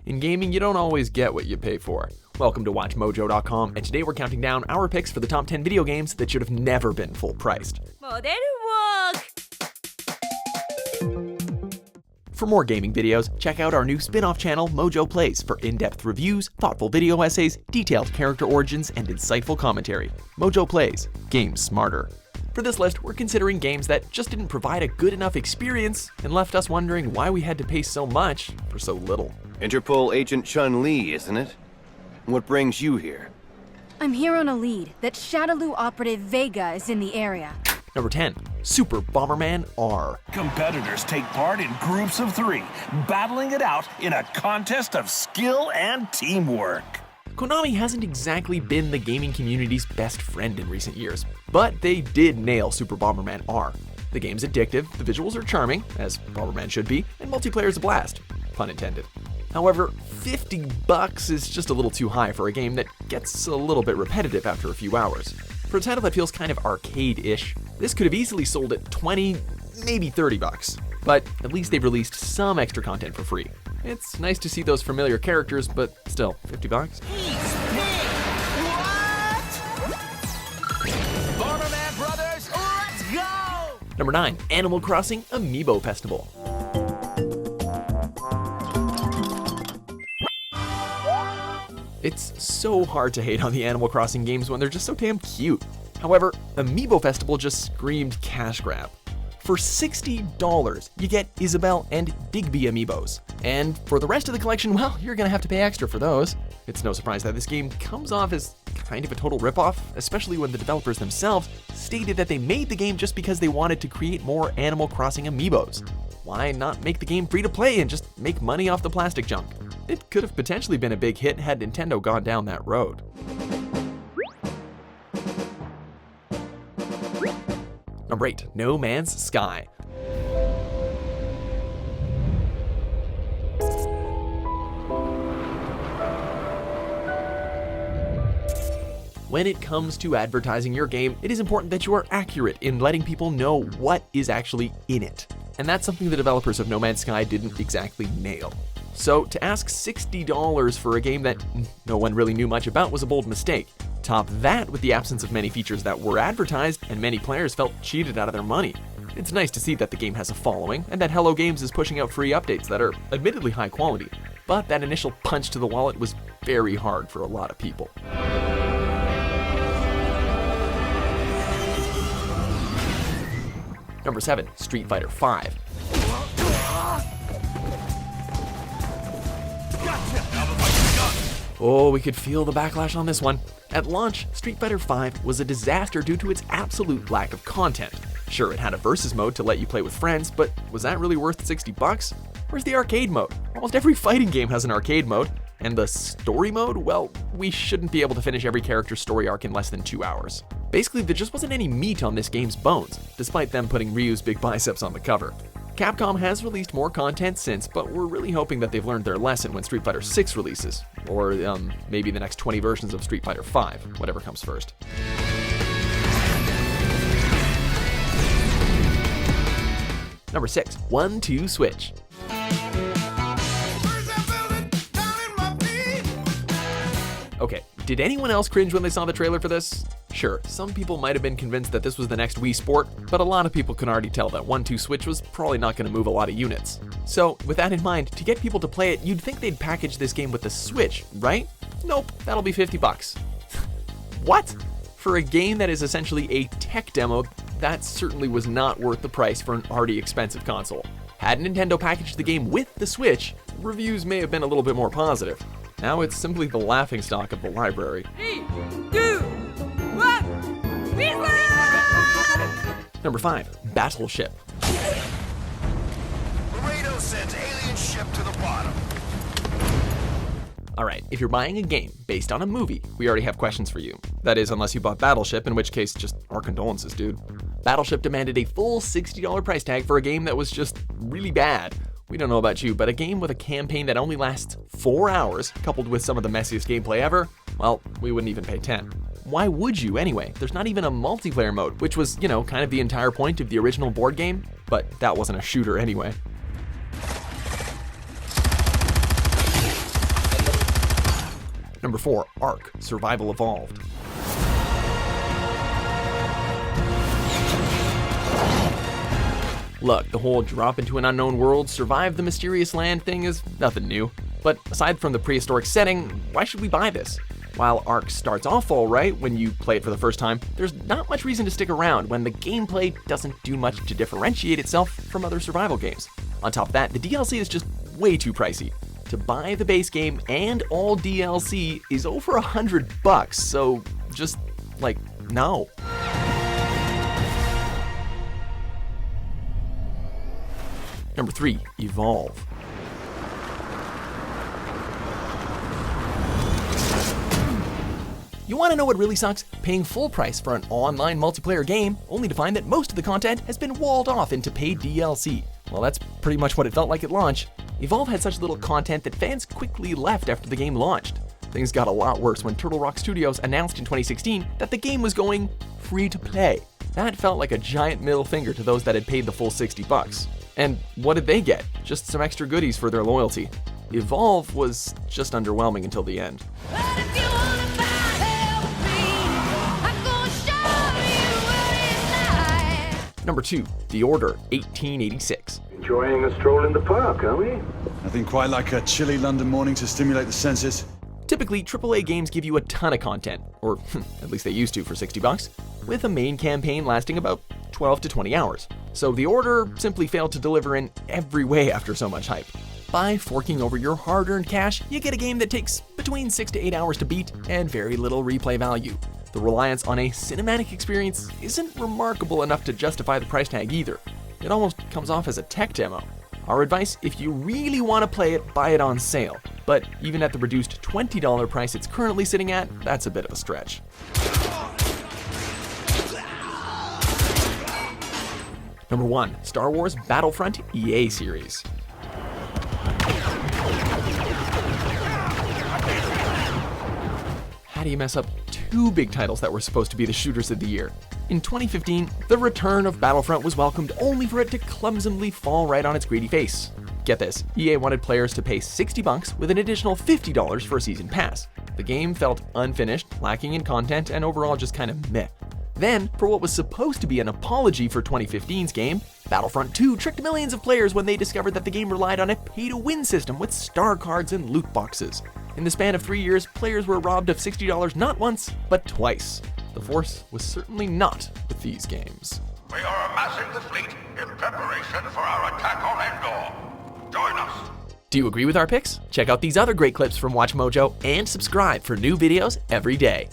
In gaming, you don't always get what you pay for. Welcome to WatchMojo.com, and today we're counting down our picks for the top 10 video games that should have never been full priced. For more gaming videos, check out our new spin-off channel, Mojo Plays, for in-depth reviews, thoughtful video essays, detailed character origins, and insightful commentary. Mojo Plays, games smarter. For this list, we're considering games that just didn't provide a good enough experience and left us wondering why we had to pay so much for so little. Interpol Agent Chun-Li, isn't it? What brings you here? I'm here on a lead that Shadaloo operative Vega is in the area. Number 10, Super Bomberman R. Competitors take part in groups of 3, battling it out in a contest of skill and teamwork. Konami hasn't exactly been the gaming community's best friend in recent years, but they did nail Super Bomberman R. The game's addictive, the visuals are charming, as Bomberman should be, and multiplayer is a blast, pun intended. However, $50 is just a little too high for a game that gets a little bit repetitive after a few hours. For a title that feels kind of arcade-ish, this could have easily sold at $20, maybe $30, but at least they've released some extra content for free. It's nice to see those familiar characters, but still, $50? Bomberman Brothers, let's go! Number 9, Animal Crossing Amiibo Festival. It's so hard to hate on the Animal Crossing games when they're just so damn cute. However, Amiibo Festival just screamed cash grab. For $60, you get Isabelle and Digby amiibos. And for the rest of the collection, well, you're gonna have to pay extra for those. It's no surprise that this game comes off as kind of a total ripoff, especially when the developers themselves stated that they made the game just because they wanted to create more Animal Crossing amiibos. Why not make the game free to play and just make money off the plastic junk? It could have potentially been a big hit had Nintendo gone down that road. Number 8, No Man's Sky. When it comes to advertising your game, it is important that you are accurate in letting people know what is actually in it. And that's something the developers of No Man's Sky didn't exactly nail. So to ask $60 for a game that no one really knew much about was a bold mistake. Top that with the absence of many features that were advertised, and many players felt cheated out of their money. It's nice to see that the game has a following, and that Hello Games is pushing out free updates that are admittedly high quality, but that initial punch to the wallet was very hard for a lot of people. Number 7, Street Fighter V. Oh, we could feel the backlash on this one. At launch, Street Fighter V was a disaster due to its absolute lack of content. Sure, it had a versus mode to let you play with friends, but was that really worth $60? Where's the arcade mode? Almost every fighting game has an arcade mode. And the story mode? Well, we shouldn't be able to finish every character's story arc in less than 2 hours. Basically, there just wasn't any meat on this game's bones, despite them putting Ryu's big biceps on the cover. Capcom has released more content since, but we're really hoping that they've learned their lesson when Street Fighter VI releases, or maybe the next 20 versions of Street Fighter V, whatever comes first. Number 6, 1-2 Switch. Okay, did anyone else cringe when they saw the trailer for this? Sure, some people might have been convinced that this was the next Wii Sport, but a lot of people can already tell that 1-2 Switch was probably not going to move a lot of units. So, with that in mind, to get people to play it, you'd think they'd package this game with the Switch, right? Nope, that'll be $50. What? For a game that is essentially a tech demo, that certainly was not worth the price for an already expensive console. Had Nintendo packaged the game with the Switch, reviews may have been a little bit more positive. Now it's simply the laughingstock of the library. 3, 2, 1, Number 5, Battleship. Laredo sends alien ship to the bottom. Alright, if you're buying a game based on a movie, we already have questions for you. That is, unless you bought Battleship, in which case, just our condolences, dude. Battleship demanded a full $60 price tag for a game that was just really bad. We don't know about you, but a game with a campaign that only lasts 4 hours, coupled with some of the messiest gameplay ever, well, we wouldn't even pay 10. Why would you anyway? There's not even a multiplayer mode, which was, kind of the entire point of the original board game, but that wasn't a shooter anyway. Number 4, ARK Survival Evolved. Look, the whole drop into an unknown world, survive the mysterious land thing is nothing new. But aside from the prehistoric setting, why should we buy this? While ARK starts off alright when you play it for the first time, there's not much reason to stick around when the gameplay doesn't do much to differentiate itself from other survival games. On top of that, the DLC is just way too pricey. To buy the base game and all DLC is over $100, so just, like, no. Number 3, Evolve. You want to know what really sucks? Paying full price for an online multiplayer game, only to find that most of the content has been walled off into paid DLC. Well, that's pretty much what it felt like at launch. Evolve had such little content that fans quickly left after the game launched. Things got a lot worse when Turtle Rock Studios announced in 2016 that the game was going free to play. That felt like a giant middle finger to those that had paid the full $60. And what did they get? Just some extra goodies for their loyalty. Evolve was just underwhelming until the end. Number 2, The Order 1886. Enjoying a stroll in the park, are we? Nothing quite like a chilly London morning to stimulate the senses. Typically, AAA games give you a ton of content, or at least they used to for $60, with a main campaign lasting about 12 to 20 hours. So The Order simply failed to deliver in every way after so much hype. By forking over your hard-earned cash, you get a game that takes between 6 to 8 hours to beat and very little replay value. The reliance on a cinematic experience isn't remarkable enough to justify the price tag either. It almost comes off as a tech demo. Our advice, if you really want to play it, buy it on sale. But even at the reduced $20 price it's currently sitting at, that's a bit of a stretch. Number 1, Star Wars Battlefront EA series. How do you mess up 2 big titles that were supposed to be the shooters of the year? In 2015, the return of Battlefront was welcomed only for it to clumsily fall right on its greedy face. Get this, EA wanted players to pay $60 with an additional $50 for a season pass. The game felt unfinished, lacking in content, and overall just kind of meh. Then, for what was supposed to be an apology for 2015's game, Battlefront 2 tricked millions of players when they discovered that the game relied on a pay-to-win system with star cards and loot boxes. In the span of 3 years, players were robbed of $60 not once, but twice. The Force was certainly not with these games. We are amassing the fleet in preparation for our attack on Endor. Join us. Do you agree with our picks? Check out these other great clips from WatchMojo and subscribe for new videos every day.